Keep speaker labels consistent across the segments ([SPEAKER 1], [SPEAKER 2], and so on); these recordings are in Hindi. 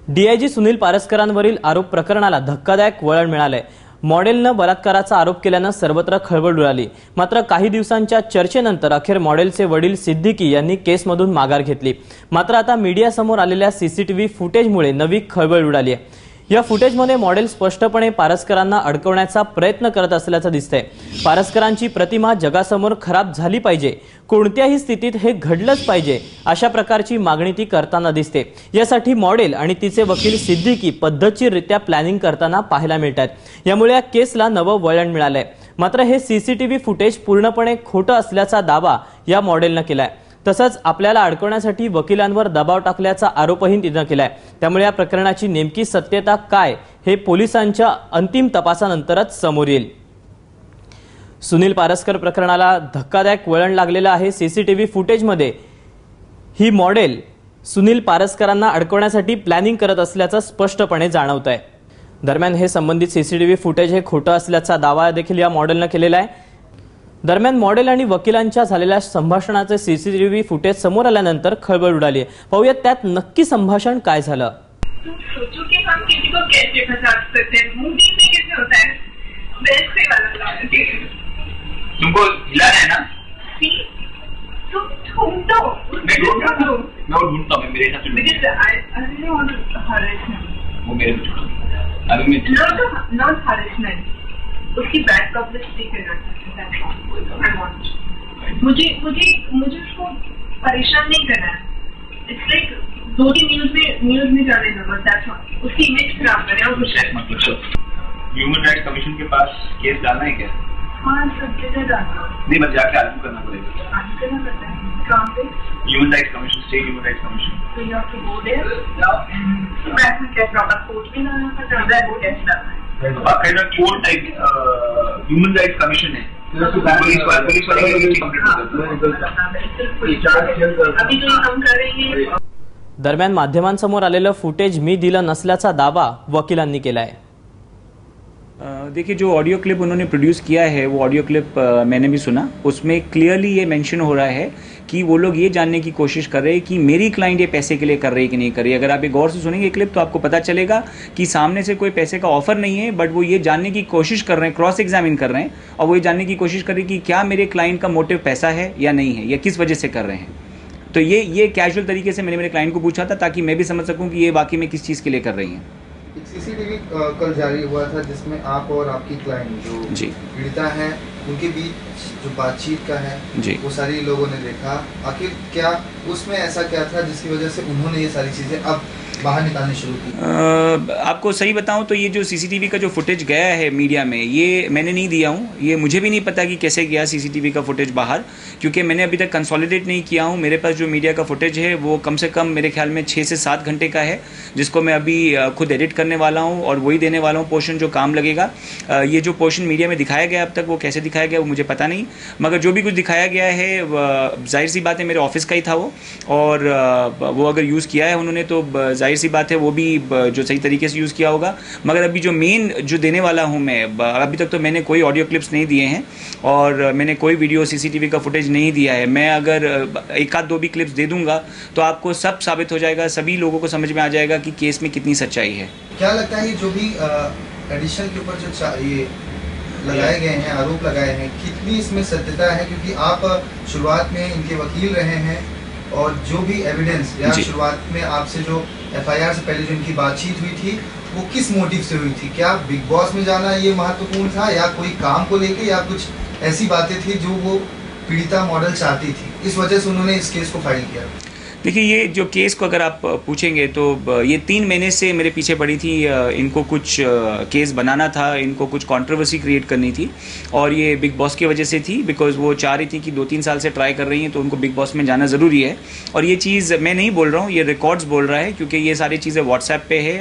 [SPEAKER 1] डीआयजी सुनील पारसकरांवरील आरोप प्रकरणाला धक्कादायक वळण मिळाले। मॉडेलनं बलात्काराचा आरोप केल्यानं सर्वत्र खळबळ उडाली। मात्र काही दिवसांच्या चर्चेनंतर अखेर मॉडेलचे वडील सिद्दीकी यांनी केसमधून माघार घेतली। मात्र आता मीडियासमोर आलेल्या सीसीटीव्ही फुटेजमुळे नवी खळबळ उडाली आहे। या फुटेजमध्ये मॉडेल स्पष्टपणे पारसकरांना अडकवण्याचा प्रयत्न करत असल्याचं दिसतंय। पारसकरांची प्रतिमा जगासमोर खराब झाली पाहिजे, कोणत्याही स्थितीत हे घडलंच पाहिजे, अशा प्रकारची मागणी ती करताना दिसते। यासाठी मॉडेल आणि तिचे वकील सिद्दीकी पद्धतशीररित्या प्लॅनिंग करताना पाहायला मिळतात। यामुळे या केसला नवं वळण मिळालंय। मात्र हे सीसीटीव्ही फुटेज पूर्णपणे खोटं असल्याचा दावा या मॉडेलनं केलाय। तसंच आपल्याला अडकवण्यासाठी वकिलांवर दबाव टाकल्याचा आरोपही तिनं केलाय। त्यामुळे या प्रकरणाची नेमकी सत्यता काय हे पोलिसांच्या अंतिम तपासानंतरच समोर येईल। सुनील पारसकर प्रकरणाला धक्कादायक वळण लागलेलं आहे। सीसीटीव्ही फुटेजमध्ये ही मॉडेल सुनील पारसकरांना अडकवण्यासाठी प्लॅनिंग करत असल्याचं स्पष्टपणे जाणवतंय। दरम्यान हे संबंधित सीसीटीव्ही फुटेज हे खोटं असल्याचा दावा देखील या मॉडेलनं केलेला आहे। दरम्यान मॉडेल आणि वकिलांच्या झालेल्या संभाषणाचे सीसीटीव्ही फुटेज समोर आल्यानंतर खळबळ उडाली आहे। पाहूयात त्यात नक्की संभाषण काय झालं।
[SPEAKER 2] सोचो कि हम किसी को कैसे फंसा सकते हैं, मूवी में कैसे होता है, वैसे वाला
[SPEAKER 3] तुमको हिलाना है ना?
[SPEAKER 2] तुम ढूंढो,
[SPEAKER 3] मैं ढूंढता हूँ मेरे हिसाब से
[SPEAKER 2] because I really want to harassment।
[SPEAKER 3] वो मेरे को छोड़ो अभी मैं
[SPEAKER 2] not harassment, उसकी बैड पब्लिसिटी करना मुझे उसको परेशान नहीं करना है। इट्स लाइक दो तीन न्यूज में जाने दो, दैट्स ऑल। उसकी इमेज खराब करें और कुछ
[SPEAKER 3] ह्यूमन राइट्स कमीशन के पास केस डालना है क्या?
[SPEAKER 2] हाँ, सब जगह डालना
[SPEAKER 3] नहीं, बस जाके आर्ग्यू करना पड़ेगा।
[SPEAKER 2] आर्ग्यू करना पड़ता है कहाँ पे?
[SPEAKER 3] Human rights commission, state human rights commission.
[SPEAKER 2] तो you have to go there. मैं क्या प्रॉपर कोर्ट में डालना पड़ता है, वो कैसे डालना है?
[SPEAKER 3] बाकायदा court type human rights commission है, पुलिस वाले
[SPEAKER 2] अभी जो हम कर रहे हैं।
[SPEAKER 1] दरम्यान माध्यमांसमोर आलेलं फुटेज मी दिलं नसल्याचा दावा वकिलांनी केला आहे।
[SPEAKER 4] देखिए, जो ऑडियो क्लिप उन्होंने प्रोड्यूस किया है वो ऑडियो क्लिप मैंने भी सुना। उसमें क्लियरली ये मेंशन हो रहा है कि वो लोग ये जानने की कोशिश कर रहे हैं कि मेरी क्लाइंट ये पैसे के लिए कर रही है कि नहीं कर रही है। अगर आप ये गौर से सुनेंगे क्लिप तो आपको पता चलेगा कि सामने से कोई पैसे का ऑफर नहीं है, बट वो ये जानने की कोशिश कर रहे हैं, क्रॉस एग्जामिन कर रहे हैं, और वो ये जानने की कोशिश कर रहे हैं कि क्या मेरे क्लाइंट का मोटिव पैसा है या नहीं है, या किस वजह से कर रहे हैं। तो ये कैजुअल तरीके से मैंने मेरे क्लाइंट को पूछा था ताकि मैं भी समझ सकूँ कि ये वाकई में किस चीज़ के लिए कर रही हैं।
[SPEAKER 5] एक सीसीटीवी कल जारी हुआ था जिसमें आप और आपकी क्लाइंट जो पीड़िता है उनके बीच जो बातचीत का है वो सारी लोगों ने देखा। आखिर क्या उसमें ऐसा क्या था जिसकी वजह से उन्होंने ये सारी चीजें अब बाहर निकालनी शुरू की?
[SPEAKER 4] आपको सही बताऊं तो ये जो सीसीटीवी का जो फुटेज गया है मीडिया में, ये मैंने नहीं दिया हूं। ये मुझे भी नहीं पता कि कैसे गया सीसीटीवी का फुटेज बाहर, क्योंकि मैंने अभी तक कंसोलिडेट नहीं किया हूं। मेरे पास जो मीडिया का फुटेज है वो कम से कम मेरे ख्याल में 6 से 7 घंटे का है, जिसको मैं अभी खुद एडिट करने वाला हूँ और वही देने वाला हूँ पोर्शन जो काम लगेगा। ये जो पोर्शन मीडिया में दिखाया गया अब तक वो कैसे दिखाया गया वो मुझे पता नहीं, मगर जो भी कुछ दिखाया गया है जाहिर सी बात है मेरे ऑफिस का ही था वो, और वो अगर यूज़ किया है उन्होंने तो जाहिर सी बात है वो भी जो सही तरीके से यूज़ किया होगा। मगर अभी जो मेन जो देने वाला हूँ मैं, अभी तक तो मैंने कोई ऑडियो क्लिप्स नहीं दिए हैं और मैंने कोई वीडियो सीसीटीवी का फुटेज नहीं दिया है। मैं अगर एक आध दो भी क्लिप्स दे दूंगा तो आपको सब साबित हो जाएगा, सभी लोगों को समझ में आ जाएगा कि केस में कितनी सच्चाई है।
[SPEAKER 5] क्या लगता है जो भी एडिशन के ऊपर जो ये लगाए गए हैं, आरोप लगाए हैं, कितनी इसमें सत्यता है? क्योंकि आप शुरुआत में इनके वकील रहे हैं और जो भी एविडेंस या शुरुआत में आपसे जो एफआईआर से पहले जो इनकी बातचीत हुई थी वो किस मोटिव से हुई थी? क्या बिग बॉस में जाना ये महत्वपूर्ण था, या कोई काम को लेके, या कुछ ऐसी बातें थी जो वो पीड़िता मॉडल चाहती थी, इस वजह से उन्होंने इस केस को फाइल किया?
[SPEAKER 4] देखिए, ये जो केस को अगर आप पूछेंगे तो ये 3 महीने से मेरे पीछे पड़ी थी। इनको कुछ केस बनाना था, इनको कुछ कंट्रोवर्सी क्रिएट करनी थी, और ये बिग बॉस की वजह से थी, बिकॉज वो चाह रही थी कि 2-3 साल से ट्राई कर रही हैं तो उनको बिग बॉस में जाना ज़रूरी है। और ये चीज़ मैं नहीं बोल रहा हूँ, ये रिकॉर्ड्स बोल रहा है, क्योंकि ये सारी चीज़ें व्हाट्सएप पे है,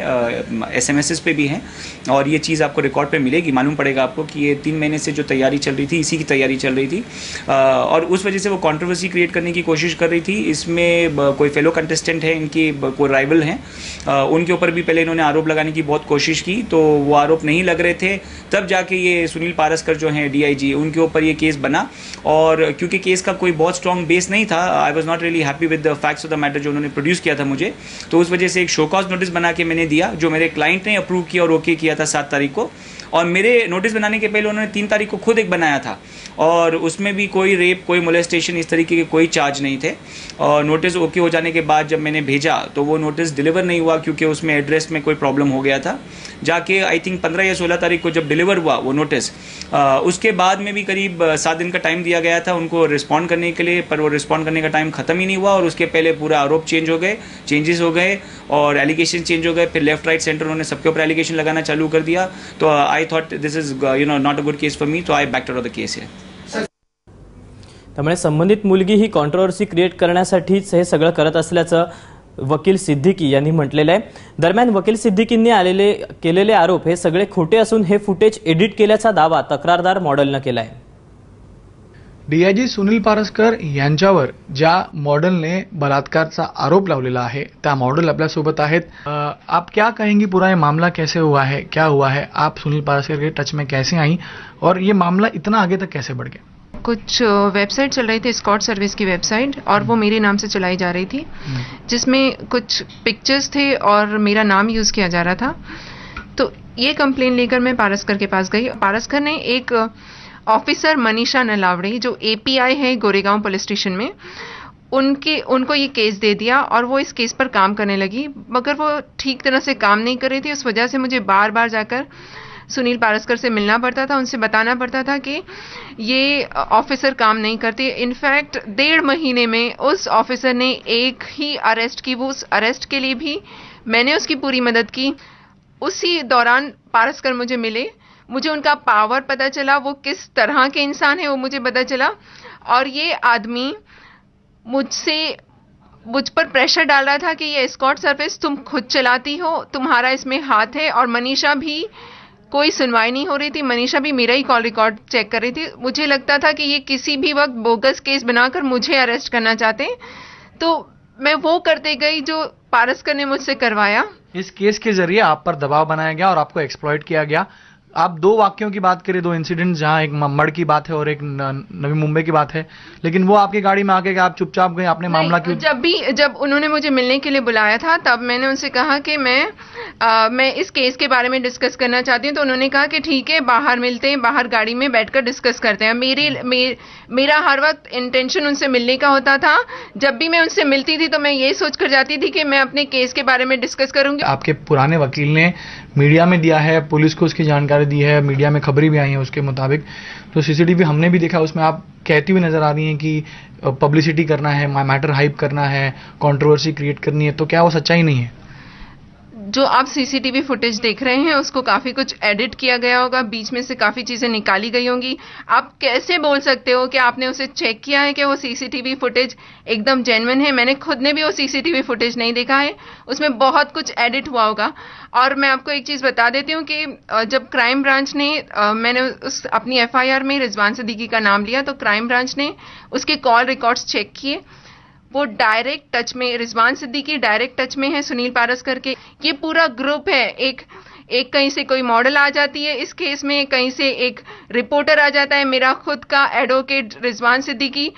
[SPEAKER 4] SMS पे भी हैं, और ये चीज़ आपको रिकॉर्ड पे मिलेगी। मालूम पड़ेगा आपको कि ये 3 महीने से जो तैयारी चल रही थी, इसी की तैयारी चल रही थी, और उस वजह से वो कंट्रोवर्सी क्रिएट करने की कोशिश कर रही थी। इसमें कोई फेलो कंटेस्टेंट है इनकी, कोई राइवल हैं, उनके ऊपर भी पहले इन्होंने आरोप लगाने की बहुत कोशिश की, तो वो आरोप नहीं लग रहे थे। तब जाके ये सुनील पारसकर जो हैं DIG, उनके ऊपर ये केस बना। और क्योंकि केस का कोई बहुत स्ट्रॉन्ग बेस नहीं था, I was not really happy with the facts of the matter जो उन्होंने प्रोड्यूस किया था मुझे, तो उस वजह से एक शो कॉज नोटिस बना के मैंने दिया, जो मेरे क्लाइंट ने अप्रूव किया और ओके किया था 7 तारीख को। और मेरे नोटिस बनाने के पहले उन्होंने 3 तारीख को खुद एक बनाया था, और उसमें भी कोई रेप, कोई मोलेस्टेशन, इस तरीके के कोई चार्ज नहीं थे। और नोटिस ओके हो जाने के बाद जब मैंने भेजा तो वो नोटिस डिलीवर नहीं हुआ, क्योंकि उसमें एड्रेस में कोई प्रॉब्लम हो गया था। जाके आई थिंक 15 या 16 तारीख को जब डिलीवर हुआ वो नोटिस, उसके बाद में भी करीब 7 दिन का टाइम दिया गया था उनको रिस्पॉन्ड करने के लिए, पर वो रिस्पॉन्ड करने का टाइम खत्म ही नहीं हुआ। और उसके पहले पूरा आरोप चेंजेस हो गए और एलिगेशन चेंज हो गए, फिर लेफ्ट राइट सेंटर उन्होंने सबके ऊपर एलिगेशन लगाना चालू कर दिया। तो I thought this is not a good case for me, तो I backed out of the case है।
[SPEAKER 1] त्यामुळे संबंधित मुलगी ही कॉन्ट्रोवर्सी क्रिएट करण्यासाठीच हे सगळं करत असल्याचं वकील सिद्दीकी यांनी म्हटलेलं आहे। दरम्यान वकील सिद्दीकींनी केलेले आरोप हे सगळे खोटे असून हे फुटेज एडिट केल्याचा दावा तक्रारदार मॉडेलनं केला आहे।
[SPEAKER 6] DIG सुनील पारसकर यांच्यावर ज्या मॉडलने बलात्कारचा आरोप लावलेला आहे त्या मॉडल आपल्यासोबत आहेत। आप क्या कहेंगी, पूरा ये मामला कैसे हुआ है, क्या हुआ है, आप सुनील पारसकर के टच में कैसे आई और ये मामला इतना आगे तक कैसे बढ़ गया?
[SPEAKER 7] कुछ वेबसाइट चल रही थी, एस्कॉर्ट सर्विस की वेबसाइट, और वो मेरे नाम से चलाई जा रही थी, जिसमें कुछ पिक्चर्स थे और मेरा नाम यूज किया जा रहा था। तो ये कंप्लेन लेकर मैं पारसकर के पास गई। पारसकर ने एक ऑफिसर मनीषा नलावड़े जो API है गोरेगांव पुलिस स्टेशन में, उनको ये केस दे दिया और वो इस केस पर काम करने लगी, मगर वो ठीक तरह से काम नहीं कर रही थी। उस वजह से मुझे बार बार जाकर सुनील पारसकर से मिलना पड़ता था, उनसे बताना पड़ता था कि ये ऑफिसर काम नहीं करती। इनफैक्ट 1.5 महीने में उस ऑफिसर ने एक ही अरेस्ट की, वो उस अरेस्ट के लिए भी मैंने उसकी पूरी मदद की। उसी दौरान पारसकर मुझे मिले, मुझे उनका पावर पता चला, वो किस तरह के इंसान है वो मुझे पता चला। और ये आदमी मुझ पर प्रेशर डाल रहा था कि ये एस्कॉर्ट सर्विस तुम खुद चलाती हो, तुम्हारा इसमें हाथ है। और मनीषा भी, कोई सुनवाई नहीं हो रही थी, मनीषा भी मेरा ही कॉल रिकॉर्ड चेक कर रही थी। मुझे लगता था कि ये किसी भी वक्त बोगस केस बनाकर मुझे अरेस्ट करना चाहते हैं, तो मैं वो करते गई जो पारसकर ने मुझसे करवाया।
[SPEAKER 6] इस केस के जरिए आप पर दबाव बनाया गया और आपको एक्सप्लॉइट किया गया। आप 2 वाक्यों की बात करें, 2 इंसिडेंट, जहां एक मड़ की बात है और एक नवी मुंबई की बात है, लेकिन वो आपकी गाड़ी में आके आप चुपचाप गए, आपने मामला क्यों?
[SPEAKER 7] जब उन्होंने मुझे मिलने के लिए बुलाया था तब मैंने उनसे कहा कि मैं इस केस के बारे में डिस्कस करना चाहती हूँ। तो उन्होंने कहा कि ठीक है, बाहर मिलते हैं, बाहर गाड़ी में बैठकर डिस्कस करते हैं। मेरा हर वक्त इंटेंशन उनसे मिलने का होता था। जब भी मैं उनसे मिलती थी तो मैं ये सोच कर जाती थी कि मैं अपने केस के बारे में डिस्कस करूंगी।
[SPEAKER 6] आपके पुराने वकील ने मीडिया में दिया है, पुलिस को उसकी जानकारी दी है, मीडिया में खबरें भी आई हैं उसके मुताबिक। तो CCTV हमने भी देखा, उसमें आप कहती हुई नजर आ रही हैं कि पब्लिसिटी करना है, मैटर हाइप करना है, कंट्रोवर्सी क्रिएट करनी है। तो क्या वो सच्चाई नहीं है?
[SPEAKER 7] जो आप CCTV फुटेज देख रहे हैं उसको काफी कुछ एडिट किया गया होगा, बीच में से काफी चीजें निकाली गई होंगी। आप कैसे बोल सकते हो कि आपने उसे चेक किया है कि वो CCTV फुटेज एकदम जेन्युइन है? मैंने खुद ने भी वो CCTV फुटेज नहीं देखा है, उसमें बहुत कुछ एडिट हुआ होगा। और मैं आपको एक चीज बता देती हूँ कि जब क्राइम ब्रांच ने, मैंने उस अपनी FIR में रिजवान सिद्दीकी का नाम लिया, तो क्राइम ब्रांच ने उसके कॉल रिकॉर्ड्स चेक किए। वो डायरेक्ट टच में, रिजवान सिद्दीकी डायरेक्ट टच में है सुनील पारसकर के। ये पूरा ग्रुप है, एक कहीं से कोई मॉडल आ जाती है इस केस में, कहीं से एक रिपोर्टर आ जाता है, मेरा खुद का एडवोकेट रिजवान सिद्दीकी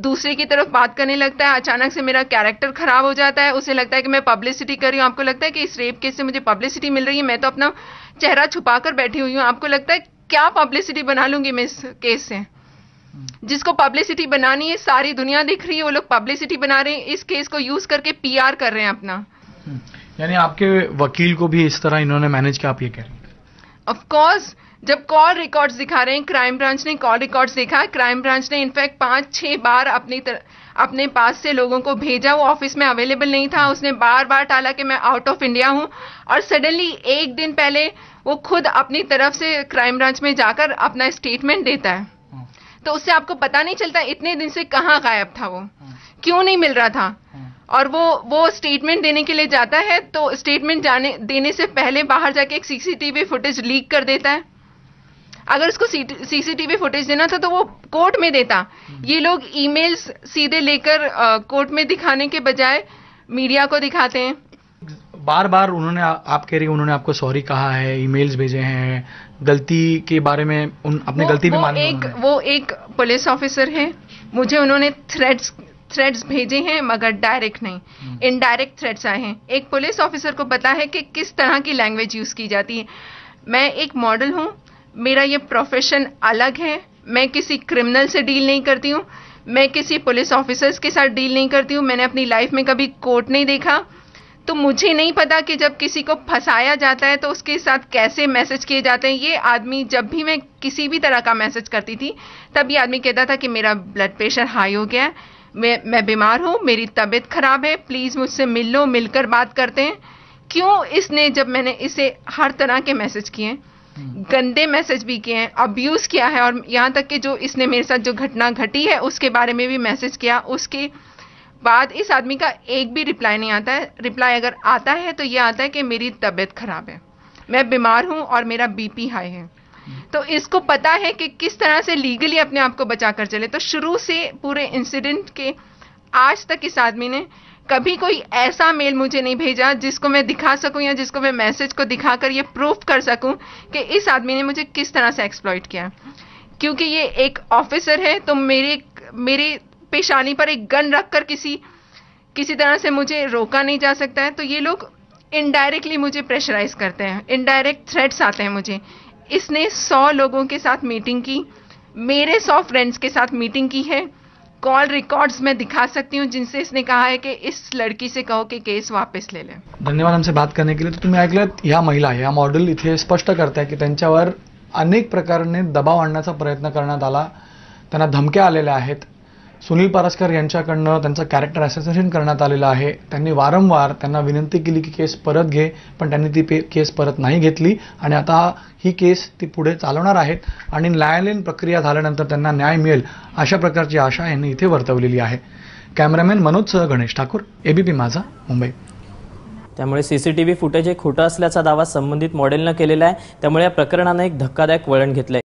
[SPEAKER 7] दूसरे की तरफ बात करने लगता है। अचानक से मेरा कैरेक्टर खराब हो जाता है, उसे लगता है कि मैं पब्लिसिटी कर रही हूँ। आपको लगता है कि इस रेप केस से मुझे पब्लिसिटी मिल रही है? मैं तो अपना चेहरा छुपा कर बैठी हुई हूँ। आपको लगता है क्या पब्लिसिटी बना लूंगी मैं इस केस से? जिसको पब्लिसिटी बनानी है सारी दुनिया दिख रही है, वो लोग पब्लिसिटी बना रहे हैं, इस केस को यूज करके PR कर रहे हैं अपना।
[SPEAKER 6] यानी आपके वकील को भी इस तरह इन्होंने मैनेज किया, आप ये कह रहे हैं?
[SPEAKER 7] ऑफ कोर्स, जब कॉल रिकॉर्ड्स दिखा रहे हैं, क्राइम ब्रांच ने कॉल रिकॉर्ड्स देखा, क्राइम ब्रांच ने इनफैक्ट 5-6 बार अपने पास से लोगों को भेजा। वो ऑफिस में अवेलेबल नहीं था, उसने बार बार टाला कि मैं आउट ऑफ इंडिया हूं। और सडनली एक दिन पहले वो खुद अपनी तरफ से क्राइम ब्रांच में जाकर अपना स्टेटमेंट देता है। तो उससे आपको पता नहीं चलता इतने दिन से कहाँ गायब था वो, क्यों नहीं मिल रहा था। और वो स्टेटमेंट देने के लिए जाता है, तो स्टेटमेंट देने से पहले बाहर जाके एक CCTV फुटेज लीक कर देता है। अगर उसको सीसीटीवी फुटेज देना था तो वो कोर्ट में देता। ये लोग ईमेल्स सीधे लेकर कोर्ट में दिखाने के बजाय मीडिया को दिखाते हैं।
[SPEAKER 6] बार बार उन्होंने, आप कह रही हैं उन्होंने आपको सॉरी कहा है, ईमेल्स भेजे हैं, गलती के बारे में अपनी गलती भी मानी है।
[SPEAKER 7] वो एक पुलिस ऑफिसर है, मुझे उन्होंने थ्रेड्स भेजे हैं मगर डायरेक्ट नहीं, इनडायरेक्ट थ्रेड्स आए हैं। एक पुलिस ऑफिसर को पता है कि किस तरह की लैंग्वेज यूज की जाती है। मैं एक मॉडल हूं, मेरा ये प्रोफेशन अलग है, मैं किसी क्रिमिनल से डील नहीं करती हूं, मैं किसी पुलिस ऑफिसर्स के साथ डील नहीं करती हूं, मैंने अपनी लाइफ में कभी कोर्ट नहीं देखा, तो मुझे नहीं पता कि जब किसी को फंसाया जाता है तो उसके साथ कैसे मैसेज किए जाते हैं। ये आदमी, जब भी मैं किसी भी तरह का मैसेज करती थी तब ये आदमी कहता था कि मेरा ब्लड प्रेशर हाई हो गया है, मैं बीमार हूं, मेरी तबीयत खराब है, प्लीज मुझसे मिल लो, मिलकर बात करते हैं। क्यों इसने, जब मैंने इसे हर तरह के मैसेज किए, गंदे मैसेज भी किए हैं, अब्यूज किया है, और यहाँ तक कि जो इसने मेरे साथ जो घटना घटी है उसके बारे में भी मैसेज किया, उसके बाद इस आदमी का एक भी रिप्लाई नहीं आता है। रिप्लाई अगर आता है तो ये आता है कि मेरी तबीयत खराब है, मैं बीमार हूं और मेरा बीपी हाई है। तो इसको पता है कि किस तरह से लीगली अपने आप को बचाकर चले। तो शुरू से पूरे इंसिडेंट के आज तक इस आदमी ने कभी कोई ऐसा मेल मुझे नहीं भेजा जिसको मैं दिखा सकूं या जिसको मैं मैसेज को दिखाकर ये प्रूफ कर सकूं कि इस आदमी ने मुझे किस तरह से एक्सप्लॉइट किया। क्योंकि ये एक ऑफिसर है तो मेरे पेशानी पर एक गन रखकर किसी तरह से मुझे रोका नहीं जा सकता है। तो ये लोग इनडायरेक्टली मुझे प्रेशराइज करते हैं, इनडायरेक्ट थ्रेट्स आते हैं मुझे। इसने 100 लोगों के साथ मीटिंग की, मेरे 100 फ्रेंड्स के साथ मीटिंग की है, कॉल रिकॉर्ड्स मैं दिखा सकती हूँ जिनसे इसने कहा है कि इस लड़की से कहो कि केस वापस ले ले।
[SPEAKER 6] धन्यवाद आमचे बात करने के लिए। तो तुम्ही ऐकलं, या महिला, या मॉडेल इथे स्पष्ट करताय की त्यांच्यावर अनेक प्रकारे दबाव आणण्याचा प्रयत्न करण्यात आला, त्यांना धमक्या आलेल्या आहेत, सुनील पारस्कर यांच्याकडनं त्यांचं कॅरेक्टर असोसिएशन करण्यात आलेलं आहे। त्यांनी वारंवार त्यांना विनंती केली की केस परत घे, पण त्यांनी ती केस परत नाही घेतली आणि आता ही केस ती पुढे चालवणार आहेत आणि न्यायालयीन प्रक्रिया झाल्यानंतर त्यांना न्याय मिळेल अशा प्रकारची आशा यांनी इथे वर्तवलेली आहे। कॅमेरामॅन मनोजसह गणेश ठाकूर, एबीपी माझा, मुंबई।
[SPEAKER 1] त्यामुळे सीसीटीव्ही फुटेज हे खोटं असल्याचा दावा संबंधित मॉडेलनं केलेला आहे। त्यामुळे या प्रकरणाने एक धक्कादायक वळण घेतलंय।